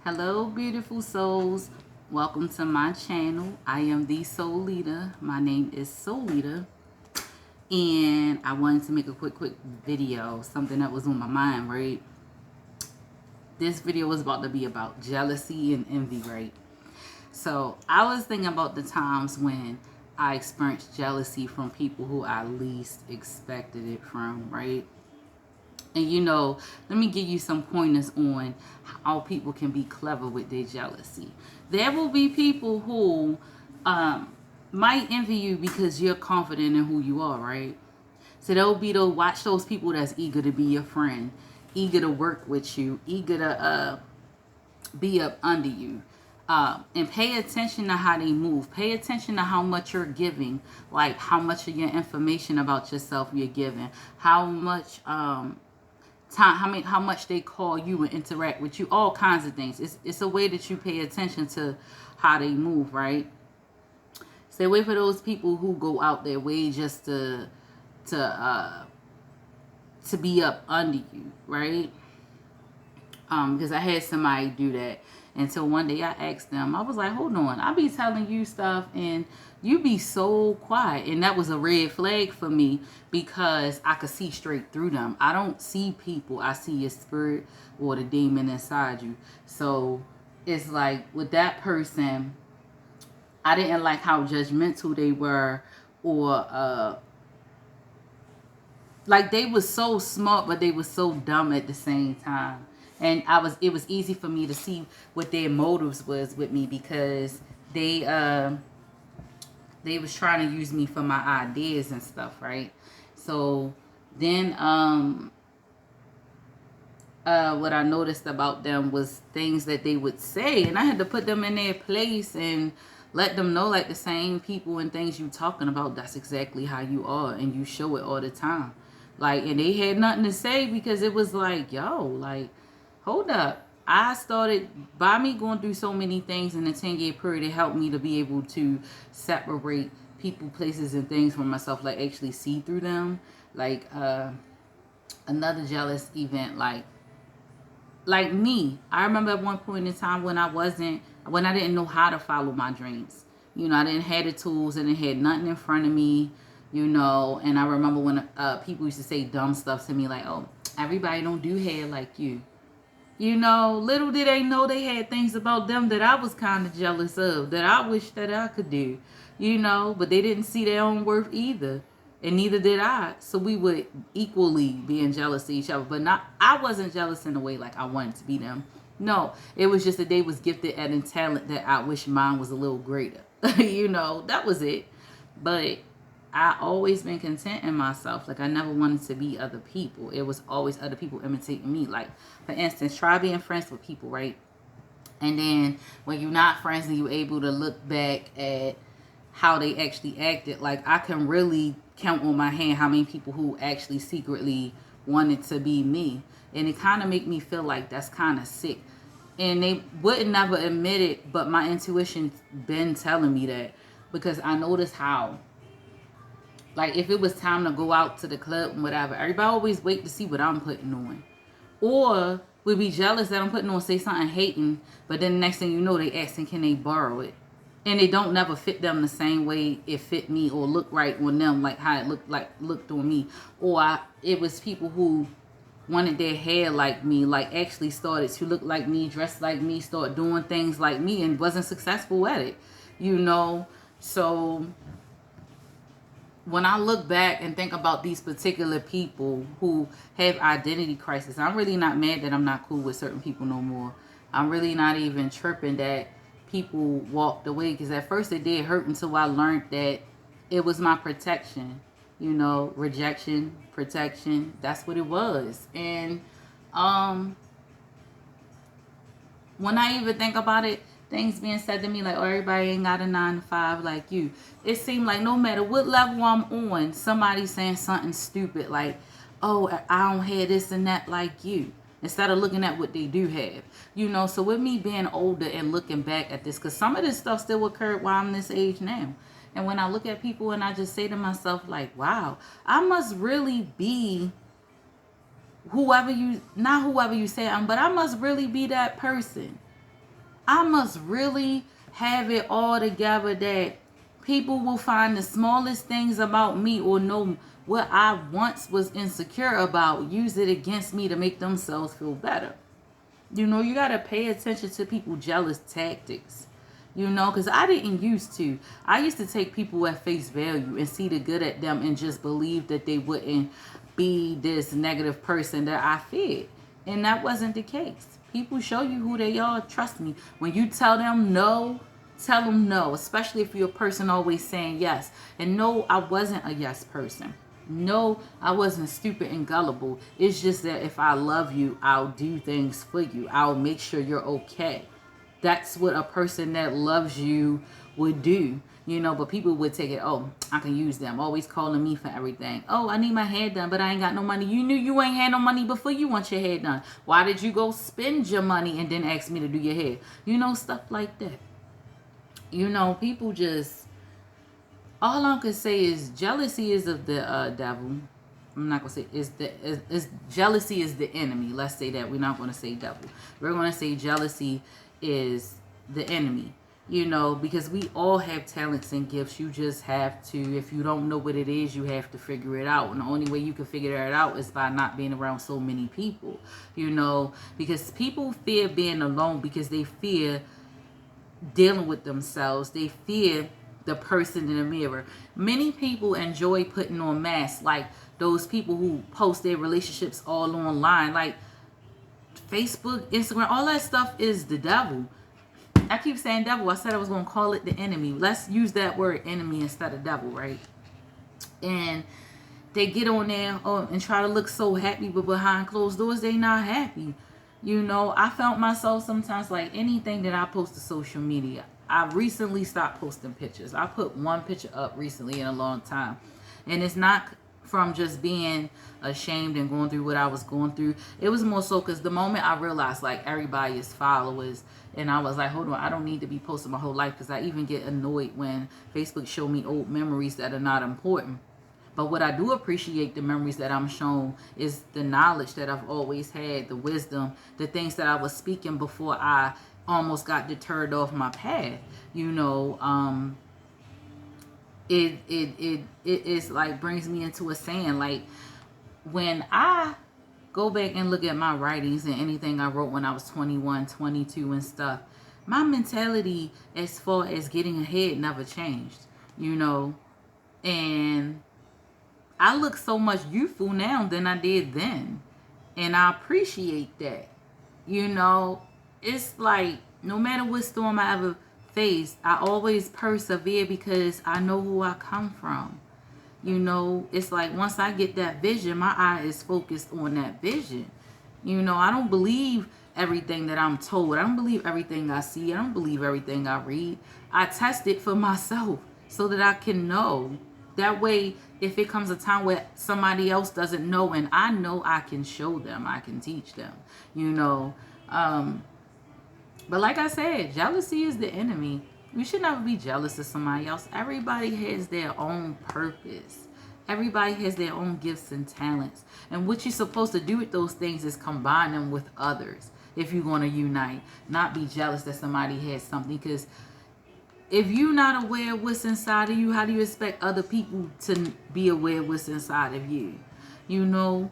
Hello, beautiful souls. Welcome to my channel. I am the Soul Leader. My name is Soul Leader. And I wanted to make a quick video, something that was on my mind, right? This video was about to be about jealousy and envy, right? So I was thinking about the times when I experienced jealousy from people who I least expected it from, right? And let me give you some pointers on how people can be clever with their jealousy. There will be people who might envy you because you're confident in who you are, right? So they'll be to watch those people that's eager to be your friend, eager to work with you, eager to be up under you. And pay attention to how they move. Pay attention to how much you're giving, like how much of your information about yourself you're giving, how much time, how much they call you and interact with you, all kinds of things. It's a way that you pay attention to how they move, right? Stay away for those people who go out their way just to uh to be up under you, right? Because I had somebody do that until one day I asked them. I was like, hold on, I be telling you stuff and you be so quiet. And that was a red flag for me because I could see straight through them. I don't see people, I see your spirit or the demon inside you. So it's like with that person, I didn't like how judgmental they were, or like they was so smart but they was so dumb at the same time. And it was easy for me to see what their motives was with me, because they was trying to use me for my ideas and stuff, right? So then what I noticed about them was things that they would say, and I had to put them in their place and let them know, like, the same people and things you talking about, that's exactly how you are, and you show it all the time. Like, and they had nothing to say because it was like, yo, like, hold up. I started by me going through so many things in the 10-year period. It helped me to be able to separate people, places, and things from myself, like actually see through them. Like another jealous event, like me. I remember at one point in time when I didn't know how to follow my dreams. I didn't have the tools and it had nothing in front of me. And I remember when people used to say dumb stuff to me like, "Oh, everybody don't do hair like you." Little did they know they had things about them that I was kind of jealous of, that I wish that I could do, but they didn't see their own worth either. And neither did I. So we would equally be in jealous of each other. But I wasn't jealous in a way like I wanted to be them. No, it was just that they was gifted at a talent that I wish mine was a little greater. That was it. But I always been content in myself. Like, I never wanted to be other people. It was always other people imitating me. Like, for instance, try being friends with people, right? And then when you're not friends and you're able to look back at how they actually acted, like, I can really count on my hand how many people who actually secretly wanted to be me. And it kind of make me feel like that's kind of sick. And they wouldn't never admit it, but my intuition been telling me that, because I noticed how, like, if it was time to go out to the club and whatever, everybody always wait to see what I'm putting on. Or would be jealous that I'm putting on, say something hating, but then the next thing you know, they asking, can they borrow it? And it don't never fit them the same way it fit me, or look right on them, like how it looked on me. Or it was people who wanted their hair like me, like actually started to look like me, dress like me, start doing things like me, and wasn't successful at it. So when I look back and think about these particular people who have identity crisis, I'm really not mad that I'm not cool with certain people no more. I'm really not even tripping that people walked away, because at first it did hurt until I learned that it was my protection. Rejection, protection, that's what it was. And when I even think about it, things being said to me like, oh, everybody ain't got a 9 to 5 like you. It seemed like no matter what level I'm on, somebody's saying something stupid like, oh, I don't have this and that like you. Instead of looking at what they do have. So with me being older and looking back at this, because some of this stuff still occurred while I'm this age now. And when I look at people and I just say to myself like, wow, I must really be not whoever you say I am, but I must really be that person. I must really have it all together that people will find the smallest things about me or know what I once was insecure about, use it against me to make themselves feel better. You know, you got to pay attention to people jealous tactics. You know, because I didn't used to. I used to take people at face value and see the good at them and just believe that they wouldn't be this negative person that I feared. And that wasn't the case. People show you who they are. Trust me. When you tell them no, tell them no. Especially if you're a person always saying yes. And no, I wasn't a yes person. No, I wasn't stupid and gullible. It's just that if I love you, I'll do things for you. I'll make sure you're okay. That's what a person that loves you would do. You know, but people would take it, oh, I can use them. Always calling me for everything. Oh, I need my hair done, but I ain't got no money. You knew you ain't had no money before you want your hair done. Why did you go spend your money and then ask me to do your hair? You know, stuff like that. You know, people just, all I can say is jealousy is of the devil. I'm not gonna say is jealousy is the enemy. Let's say that. We're not gonna say devil. We're gonna say jealousy is the enemy. You know, because we all have talents and gifts. You just have to, if you don't know what it is, you have to figure it out. And the only way you can figure it out is by not being around so many people. You know, because people fear being alone because they fear dealing with themselves. They fear the person in the mirror. Many people enjoy putting on masks, like those people who post their relationships all online, like Facebook, Instagram, all that stuff is the devil. I keep saying devil. I said I was going to call it the enemy. Let's use that word enemy instead of devil, right? And they get on there and try to look so happy, but behind closed doors, they not happy. You know, I felt myself sometimes like anything that I post to social media. I recently stopped posting pictures. I put one picture up recently in a long time. And it's not from just being ashamed and going through what I was going through. It was more so because the moment I realized like everybody is followers, and I was like, hold on, I don't need to be posting my whole life, because I even get annoyed when Facebook show me old memories that are not important. But what I do appreciate, the memories that I'm shown, is the knowledge that I've always had, the wisdom, the things that I was speaking before I almost got deterred off my path. You know, it is like brings me into a saying, like when I go back and look at my writings and anything I wrote when I was 21, 22 and stuff, my mentality as far as getting ahead never changed, you know, and I look so much youthful now than I did then. And I appreciate that. You know, it's like no matter what storm I ever faced, I always persevere because I know who I come from. You know, it's like once I get that vision, my eye is focused on that vision. You know, I don't believe everything that I'm told. I don't believe everything I see. I don't believe everything I read. I test it for myself so that I can know. That way, if it comes a time where somebody else doesn't know and I know, I can show them, I can teach them, you know. But like I said, jealousy is the enemy. You should never be jealous of somebody else. Everybody has their own purpose. Everybody has their own gifts and talents. And what you're supposed to do with those things is combine them with others if you're going to unite. Not be jealous that somebody has something, because if you're not aware of what's inside of you, how do you expect other people to be aware of what's inside of you? You know,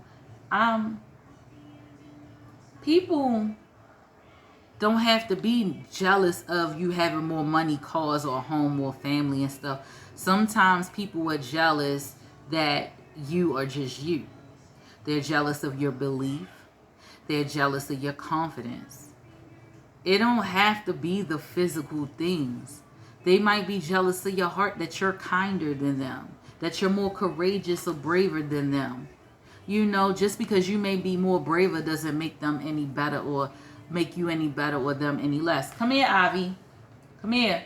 people don't have to be jealous of you having more money, cars, or a home, or family and stuff. Sometimes people are jealous that you are just you. They're jealous of your belief. They're jealous of your confidence. It don't have to be the physical things. They might be jealous of your heart, that you're kinder than them, that you're more courageous or braver than them. You know, just because you may be more braver doesn't make them any better or make you any better or them any less. Come here, Ivy. Come here.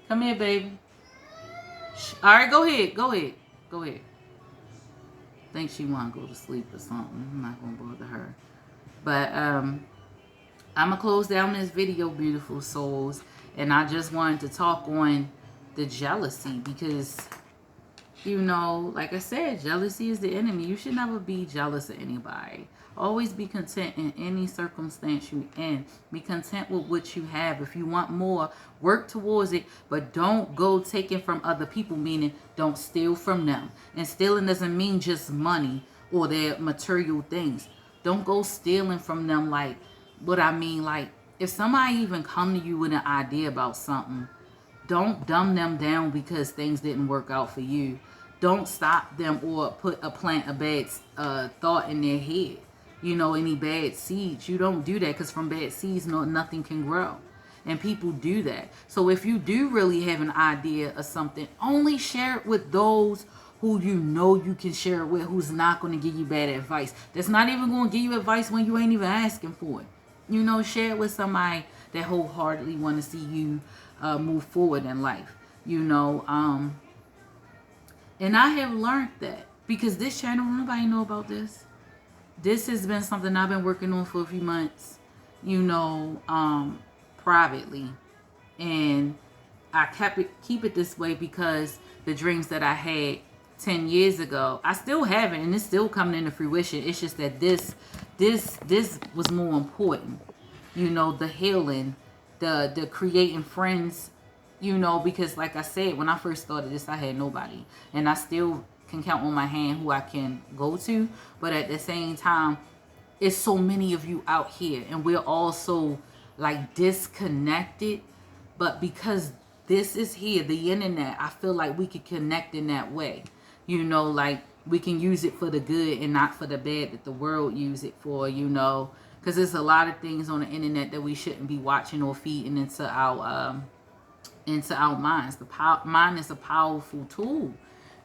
Come here, baby. All right, go ahead. Go ahead. Go ahead. I think she want to go to sleep or something. I'm not going to bother her. But I'm going to close down this video, beautiful souls. And I just wanted to talk on the jealousy, because You know, like I said, jealousy is the enemy. You should never be jealous of anybody. Always be content in any circumstance you in. Be content with what you have. If you want more, work towards it, but don't go taking from other people, meaning don't steal from them. And stealing doesn't mean just money or their material things. Don't go stealing from them. Like, what I mean, like, if somebody even come to you with an idea about something, don't dumb them down because things didn't work out for you. Don't stop them or plant a bad thought in their head. You know, any bad seeds. You don't do that, because from bad seeds, nothing can grow. And people do that. So if you do really have an idea of something, only share it with those who you know you can share it with, who's not going to give you bad advice. That's not even going to give you advice when you ain't even asking for it. You know, share it with somebody that wholeheartedly want to see you move forward in life. You know, and I have learned that, because this channel, nobody know about this. This has been something I've been working on for a few months, you know, privately. And I keep it this way because the dreams that I had 10 years ago, I still have it, and it's still coming into fruition. It's just that this was more important. You know, the healing, the creating friends, you know, because like I said, when I first started this, I had nobody. And I still can count on my hand who I can go to. But at the same time, it's so many of you out here, and we're all so like disconnected. But because this is here, the internet, I feel like we could connect in that way. You know, like we can use it for the good and not for the bad that the world use it for, you know. Because there's a lot of things on the internet that we shouldn't be watching or feeding into our minds. The mind is a powerful tool,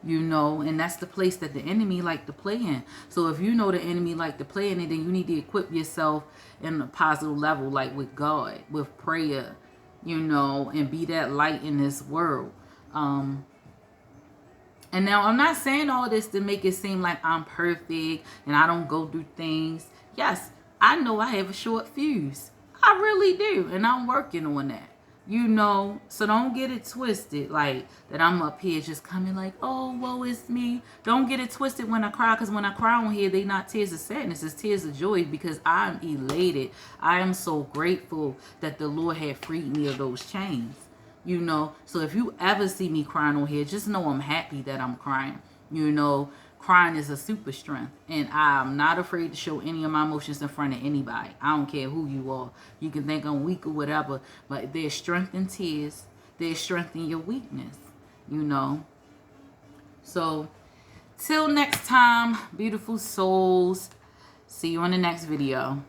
you know, and that's the place that the enemy like to play in. So if you know the enemy like to play in it, then you need to equip yourself in a positive level, like with God, with prayer, you know, and be that light in this world. And now I'm not saying all this to make it seem like I'm perfect and I don't go through things. Yes, I know I have a short fuse. I really do. And I'm working on that. You know, so don't get it twisted, like that I'm up here just coming like, oh, woe is me. Don't get it twisted when I cry, because when I cry on here, they not tears of sadness, it's tears of joy, because I'm elated. I am so grateful that the Lord had freed me of those chains, you know. So if you ever see me crying on here, just know I'm happy that I'm crying. You know, crying is a super strength, and I'm not afraid to show any of my emotions in front of anybody. I don't care who you are. You can think I'm weak or whatever, but there's strength in tears. There's strength in your weakness, you know. So till next time, beautiful souls, see you on the next video.